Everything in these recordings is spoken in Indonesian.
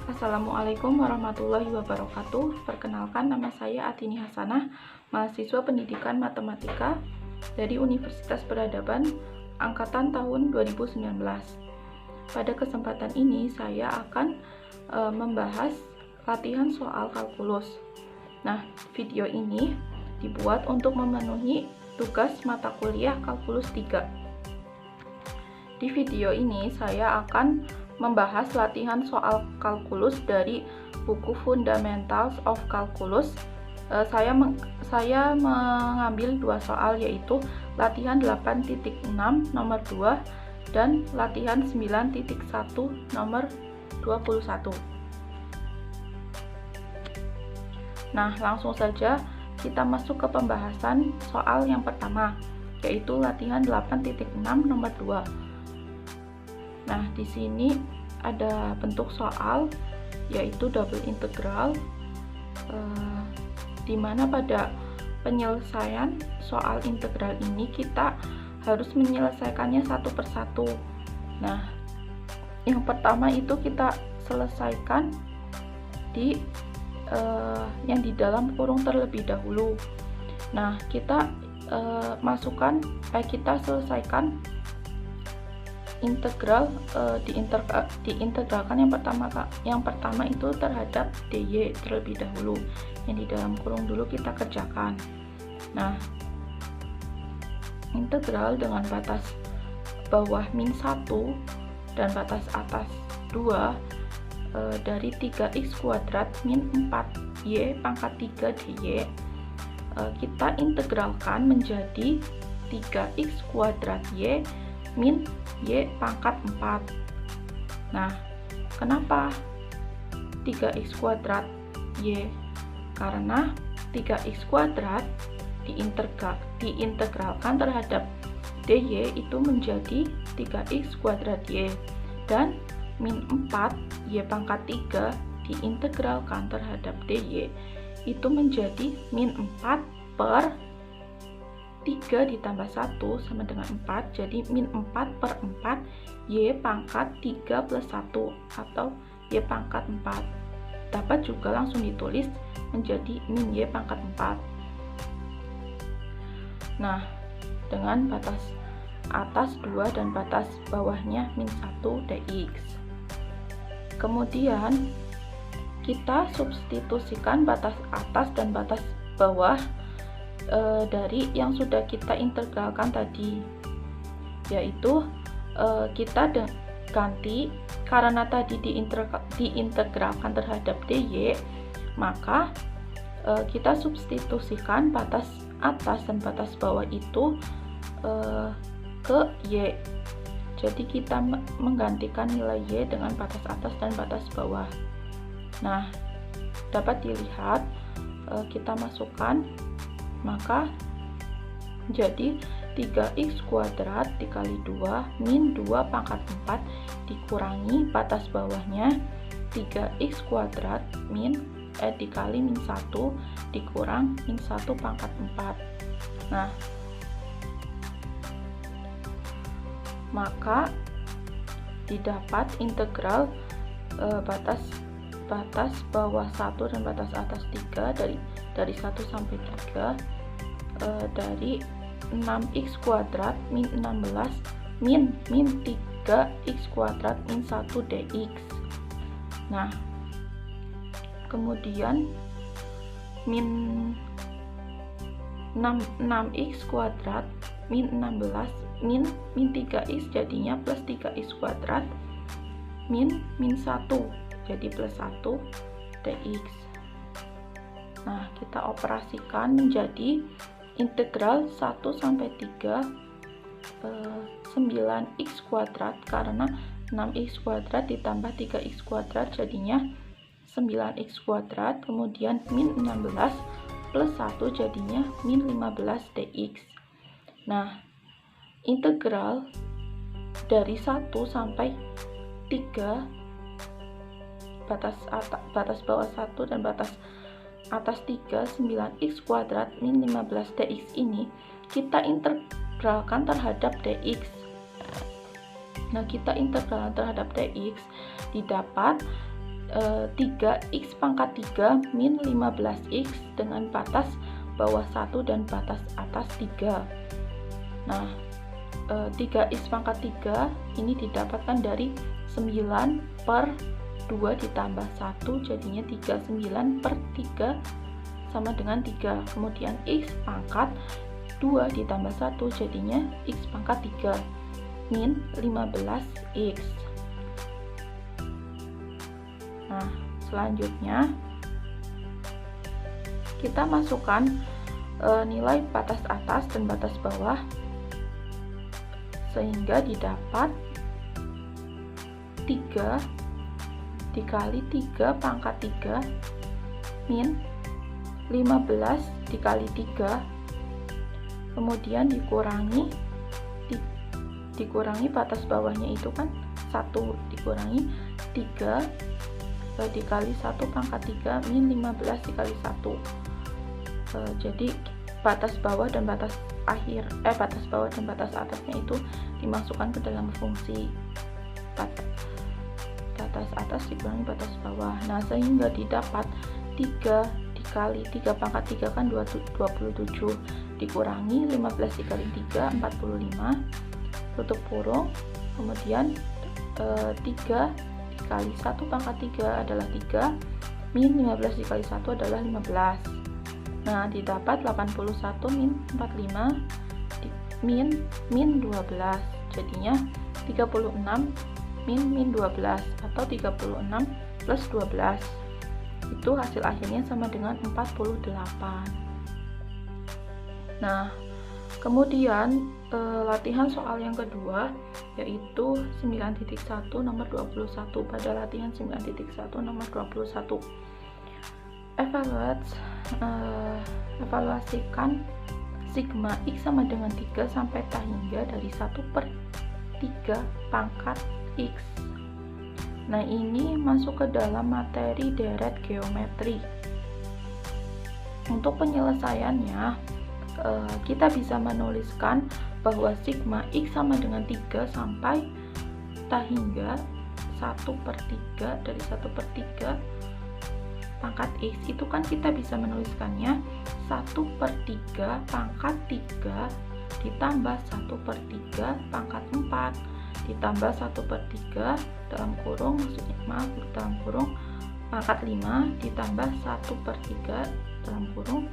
Assalamualaikum warahmatullahi wabarakatuh. Perkenalkan, nama saya Atini Hasanah, mahasiswa pendidikan matematika dari Universitas Peradaban angkatan tahun 2019. Pada kesempatan ini saya akan membahas latihan soal kalkulus. Nah, video ini dibuat untuk memenuhi tugas mata kuliah kalkulus 3. Di video ini saya akan membahas latihan soal kalkulus dari buku Fundamentals of Calculus. Saya mengambil 2 soal, yaitu latihan 8.6 nomor 2 dan latihan 9.1 nomor 21. Nah, langsung saja kita masuk ke pembahasan soal yang pertama, yaitu latihan 8.6 nomor 2. Nah, di sini ada bentuk soal, yaitu double integral, di mana pada penyelesaian soal integral ini kita harus menyelesaikannya satu persatu. Nah, yang pertama itu kita selesaikan yang di dalam kurung terlebih dahulu. Nah, kita selesaikan integral diintegralkan yang pertama itu terhadap dy terlebih dahulu, yang di dalam kurung dulu kita kerjakan. Nah, integral dengan batas bawah min 1 dan batas atas 2 dari 3x kuadrat min 4y pangkat 3 dy kita integralkan menjadi 3x kuadrat y min y pangkat 4. Nah, kenapa 3x kuadrat y? Karena 3x kuadrat diintegralkan terhadap dy itu menjadi 3x kuadrat y, dan min 4 y pangkat 3 diintegralkan terhadap dy itu menjadi min 4 per 3 ditambah 1 sama dengan 4, jadi min 4 per 4 y pangkat 3 plus 1 atau y pangkat 4. Dapat juga langsung ditulis menjadi min y pangkat 4. Nah, dengan batas atas 2 dan batas bawahnya min 1 dx. Kemudian kita substitusikan batas atas dan batas bawah dari yang sudah kita integralkan tadi, yaitu kita ganti, karena tadi diintegralkan terhadap dy, maka kita substitusikan batas atas dan batas bawah itu ke y. Jadi kita menggantikan nilai y dengan batas atas dan batas bawah. Nah, dapat dilihat kita masukkan, maka jadi 3x kuadrat dikali 2 min 2 pangkat 4 dikurangi batas bawahnya 3x kuadrat dikali min 1 dikurang min 1 pangkat 4. Nah, maka didapat integral batas bawah 1 dan batas atas 3 dari 1 sampai 3 dari 6x kuadrat min 16 min 3x kuadrat min 1 dx. Nah, kemudian min 6x kuadrat min 16 min 3x jadinya plus 3x kuadrat min 1 jadi plus 1 dx. Nah, kita operasikan menjadi integral 1 sampai 3 9x kuadrat, karena 6x kuadrat ditambah 3x kuadrat jadinya 9x kuadrat, kemudian min 16 plus 1 jadinya min 15 dx. Nah, integral dari 1 sampai 3 batas bawah 1 dan batas atas 3 9x kuadrat min 15 dx ini kita integralkan terhadap dx. Nah, kita integralkan terhadap dx didapat 3x pangkat 3 min 15x dengan batas bawah 1 dan batas atas 3. Nah, 3x pangkat 3 ini didapatkan dari 9 per 2 ditambah 1, jadinya 39 per 3 sama dengan 3. Kemudian x pangkat 2 ditambah 1 jadinya x pangkat 3 min 15x. Nah, selanjutnya kita masukkan nilai batas atas dan batas bawah sehingga didapat 3 dikali 3 pangkat 3 min 15 dikali 3, kemudian dikurangi batas bawahnya itu kan 1 dikurangi 3 dikali 1 pangkat 3 min 15 dikali 1. Jadi batas bawah dan batas bawah dan batas atasnya itu dimasukkan ke dalam fungsi batas atas dikurangi batas bawah. Nah, sehingga didapat 3 dikali 3 pangkat 3 kan 27 dikurangi 15 dikali 3 45 tutup kurung, kemudian 3 dikali 1 pangkat 3 adalah 3 min 15 dikali 1 adalah 15. Nah, didapat 81 min 45 min 12, jadinya 36 min 12 atau 36 plus 12. Itu hasil akhirnya sama dengan 48. Nah, kemudian latihan soal yang kedua yaitu 9.1 nomor 21. Pada latihan 9.1 nomor 21 evaluasikan sigma x sama dengan 3 sampai tak hingga dari 1/3 pangkat x. Nah, ini masuk ke dalam materi deret geometri. Untuk penyelesaiannya kita bisa menuliskan bahwa sigma x sama dengan 3 sampai tak hingga 1/3 dari 1/3 pangkat x itu kan kita bisa menuliskannya 1/3 pangkat 3 ditambah 1/3 pangkat 4 ditambah 1/3 dalam kurung dalam kurung pangkat 5 ditambah 1/3 dalam kurung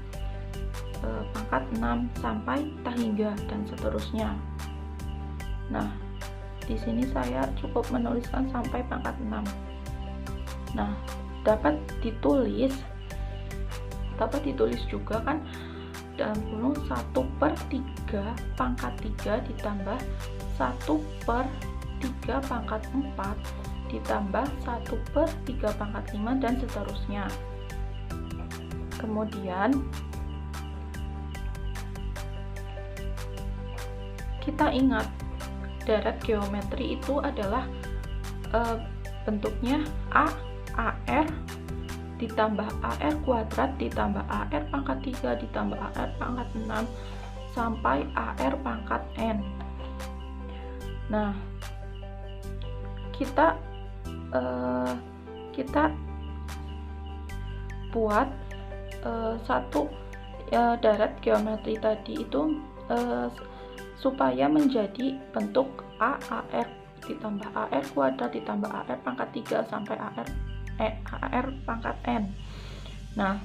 pangkat 6 sampai tak hingga dan seterusnya. Nah, di sini saya cukup menuliskan sampai pangkat 6. Nah, dapat ditulis juga kan dalam kurung 1/3 pangkat 3 ditambah 1/3 pangkat 4 ditambah 1/3 pangkat 5 dan seterusnya. Kemudian kita ingat deret geometri itu adalah bentuknya AR ditambah AR kuadrat ditambah AR pangkat 3 ditambah AR pangkat 6 sampai AR pangkat N. Nah, kita buat satu deret geometri tadi itu supaya menjadi bentuk AR ditambah AR kuadrat ditambah AR pangkat 3 sampai AR pangkat N. Nah,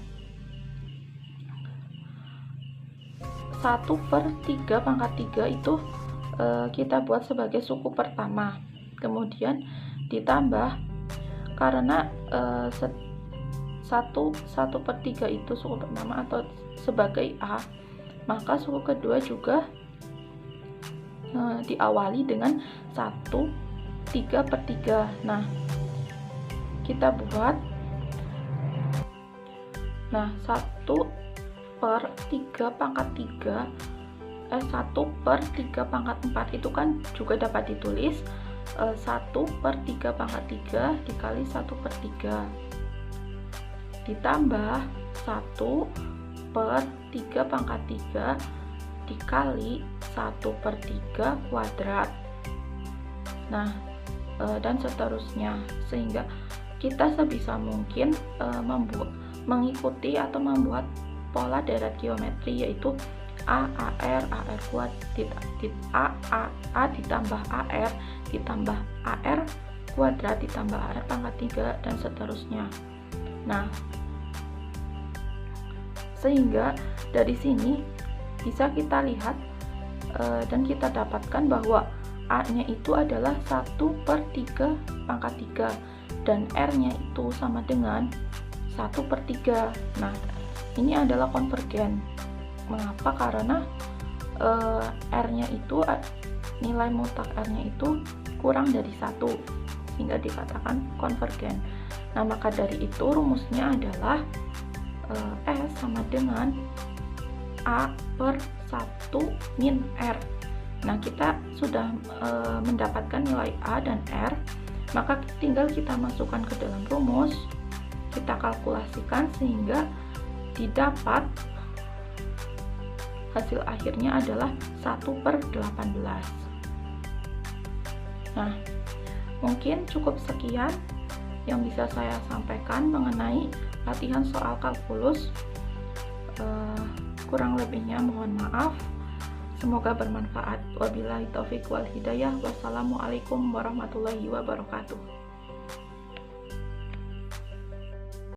1/3 pangkat 3 itu kita buat sebagai suku pertama, kemudian ditambah karena 1/3 itu suku pertama atau sebagai A, maka suku kedua juga diawali dengan 1/3/3. Nah, kita buat 1/3 pangkat 3 1/3 pangkat 4 itu kan juga dapat ditulis 1/3 pangkat 3 dikali 1/3 ditambah 1/3 pangkat 3 dikali 1/3 kuadrat. Nah, dan seterusnya, sehingga kita sebisa mungkin mengikuti atau membuat pola deret geometri, yaitu AR A ditambah AR ditambah AR kuadrat ditambah AR pangkat 3 dan seterusnya. Nah, sehingga dari sini bisa kita lihat dan kita dapatkan bahwa A-nya itu adalah 1/3 pangkat 3 dan R-nya itu sama dengan 1/3. Nah, ini adalah konvergen. Mengapa? Karena R-nya itu, nilai mutlak R-nya itu kurang dari 1, sehingga dikatakan konvergen. Nah, maka dari itu rumusnya adalah S sama dengan A/1 min R. Nah, kita sudah mendapatkan nilai A dan R, maka tinggal kita masukkan ke dalam rumus, kita kalkulasikan sehingga didapat hasil akhirnya adalah 1/18. Nah, mungkin cukup sekian yang bisa saya sampaikan mengenai latihan soal kalkulus. Kurang lebihnya mohon maaf. Semoga bermanfaat. Wabillahi taufiq wal hidayah. Wassalamualaikum warahmatullahi wabarakatuh.